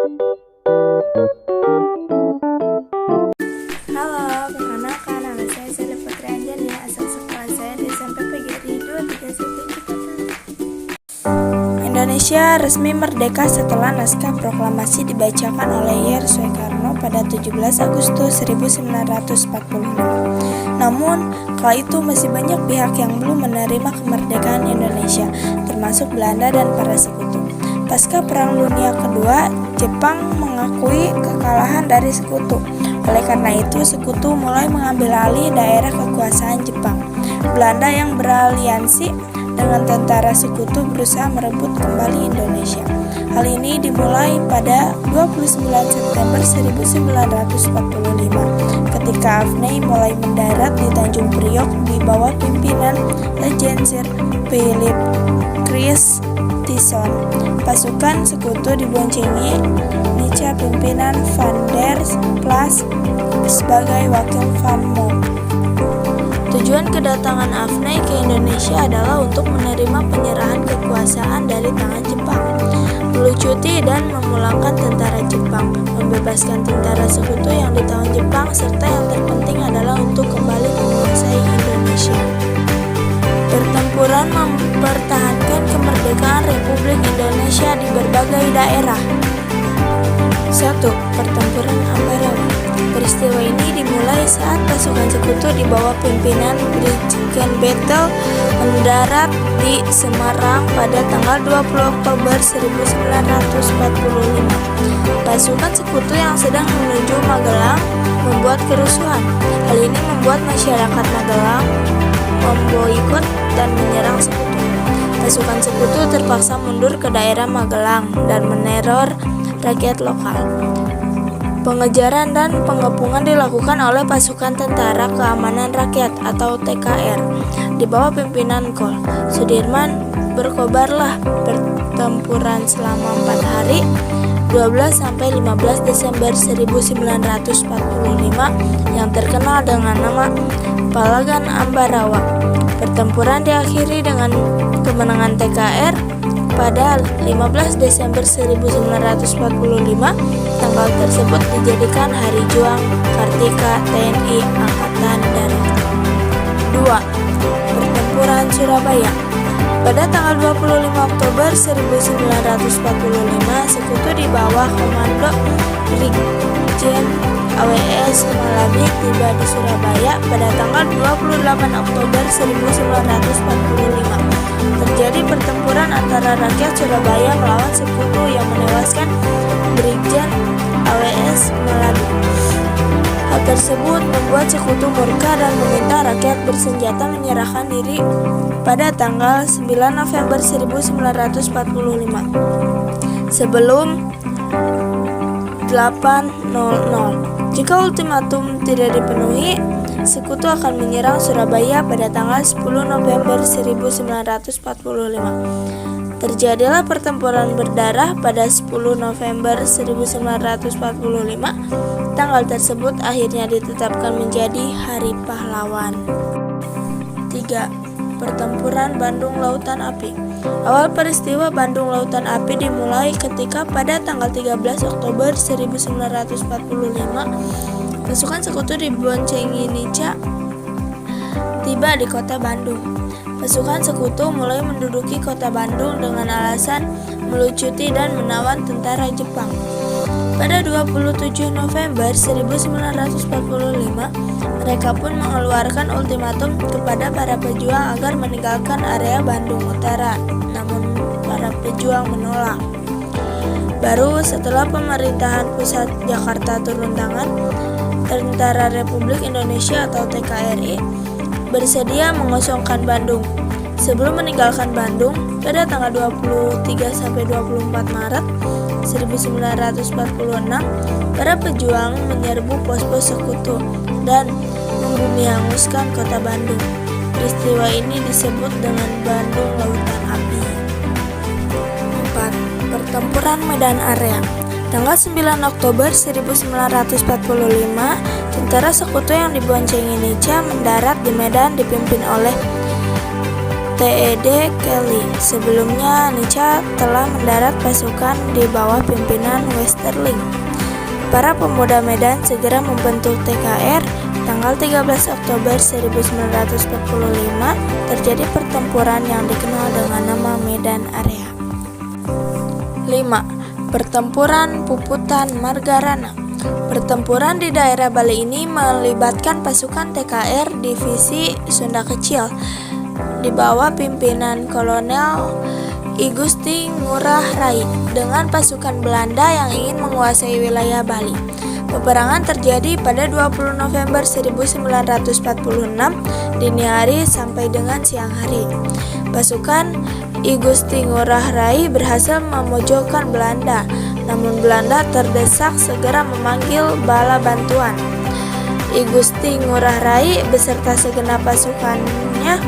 Halo, perkenalkan nama saya Zeli Putri Anjani, asal sekolah saya di SMP PGRI 231 Ciputat. Indonesia resmi merdeka setelah naskah proklamasi dibacakan oleh Y.R. Soekarno pada 17 Agustus 1945. Namun, kala itu masih banyak pihak yang belum menerima kemerdekaan Indonesia, termasuk Belanda dan para sekutu. Pasca Perang Dunia Kedua, Jepang mengakui kekalahan dari sekutu. Oleh karena itu, sekutu mulai mengambil alih daerah kekuasaan Jepang. Belanda yang beraliansi dengan tentara sekutu berusaha merebut kembali Indonesia. Hal ini dimulai pada 29 September 1945 ketika Afney mulai mendarat di Tanjung Priok di bawah pimpinan Lejendzir Philip Christison. Pasukan sekutu diboncengi Nica pimpinan Van der Plas sebagai wakil Van Mook. Tujuan kedatangan Afney ke Indonesia adalah untuk menerima penyerahan kekuasaan dari tangan Jepang, melucuti dan memulangkan tentara Jepang, membebaskan tentara sekutu yang ditawan Jepang, serta yang terpenting adalah untuk kembali menguasai Indonesia. Pertempuran mempertahankan kemerdekaan Republik Indonesia di berbagai daerah. 1. Pertempuran Ambarawa. Peristiwa ini dimulai saat pasukan sekutu di bawah pimpinan Brigjen Bethel mendarat di Semarang pada tanggal 20 Oktober 1945. Pasukan sekutu yang sedang menuju Magelang membuat kerusuhan. Hal ini membuat masyarakat Magelang memboikot dan menyerang sekutu. Pasukan sekutu terpaksa mundur ke daerah Magelang dan meneror rakyat lokal. Pengejaran dan pengepungan dilakukan oleh pasukan Tentara Keamanan Rakyat atau TKR di bawah pimpinan Kol Sudirman. Berkobarlah pertempuran selama 4 hari 12-15 Desember 1945 yang terkenal dengan nama Palagan Ambarawa. Pertempuran diakhiri dengan kemenangan TKR pada 15 Desember 1945. Tanggal tersebut dijadikan Hari Juang Kartika TNI Angkatan Darat. 2. Pertempuran Surabaya. Pada tanggal 25 Oktober 1945, sekutu di bawah komando Brigjen AWS Malabi tiba di Surabaya pada tanggal 28 Oktober 1945. Terjadi pertempuran antara rakyat Surabaya melawan sekutu yang menewaskan Brigjen AWS Malabi. Hal tersebut membuat sekutu murka dan meminta rakyat bersenjata menyerahkan diri pada tanggal 9 November 1945 sebelum 8.00. Jika ultimatum tidak dipenuhi, sekutu akan menyerang Surabaya pada tanggal 10 November 1945. Terjadilah pertempuran berdarah pada 10 November 1945. Tanggal tersebut akhirnya ditetapkan menjadi Hari Pahlawan. 3. Pertempuran Bandung Lautan Api. Awal peristiwa Bandung Lautan Api dimulai ketika pada tanggal 13 Oktober 1945 pasukan sekutu diboncengi Nica tiba di kota Bandung. Pasukan sekutu mulai menduduki kota Bandung dengan alasan melucuti dan menawan tentara Jepang. Pada 27 November 1945, mereka pun mengeluarkan ultimatum kepada para pejuang agar meninggalkan area Bandung Utara. Namun para pejuang menolak. Baru setelah pemerintahan pusat Jakarta turun tangan, Tentara Republik Indonesia atau TKRI bersedia mengosongkan Bandung. Sebelum meninggalkan Bandung pada tanggal 23-24 Maret 1946, para pejuang menyerbu pos-pos sekutu dan membumi-hanguskan kota Bandung. Peristiwa ini disebut dengan Bandung Lautan Api. 4. Pertempuran Medan Area. Tanggal 9 Oktober 1945, tentara sekutu yang diboncengi Nica mendarat di Medan dipimpin oleh T.E.D. Kelly. Sebelumnya, Nietzsche telah mendarat pasukan di bawah pimpinan Westerling. Para pemuda Medan segera membentuk TKR. Tanggal 13 Oktober 1945 terjadi pertempuran yang dikenal dengan nama Medan Area. 5. Pertempuran Puputan Margarana. Pertempuran di daerah Bali ini melibatkan pasukan TKR Divisi Sunda Kecil di bawah pimpinan Kolonel I Gusti Ngurah Rai dengan pasukan Belanda yang ingin menguasai wilayah Bali. Peperangan terjadi pada 20 November 1946 dini hari sampai dengan siang hari. Pasukan I Gusti Ngurah Rai berhasil memojokkan Belanda, namun Belanda terdesak segera memanggil bala bantuan. I Gusti Ngurah Rai beserta segenap pasukannya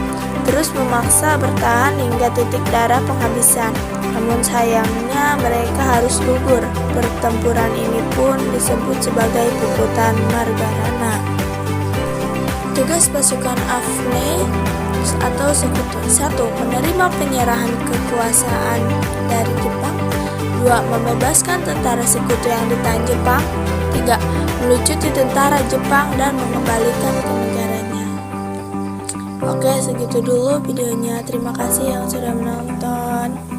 terus memaksa bertahan hingga titik darah penghabisan. Namun sayangnya mereka harus gugur. Pertempuran ini pun disebut sebagai Puputan Margarana. Tugas pasukan Afne atau Sekutu. 1. Menerima penyerahan kekuasaan dari Jepang. 2. Membebaskan tentara Sekutu yang ditahan Jepang. 3. Melucuti tentara Jepang dan mengembalikan ke negaranya. Oke, segitu dulu videonya. Terima kasih yang sudah menonton.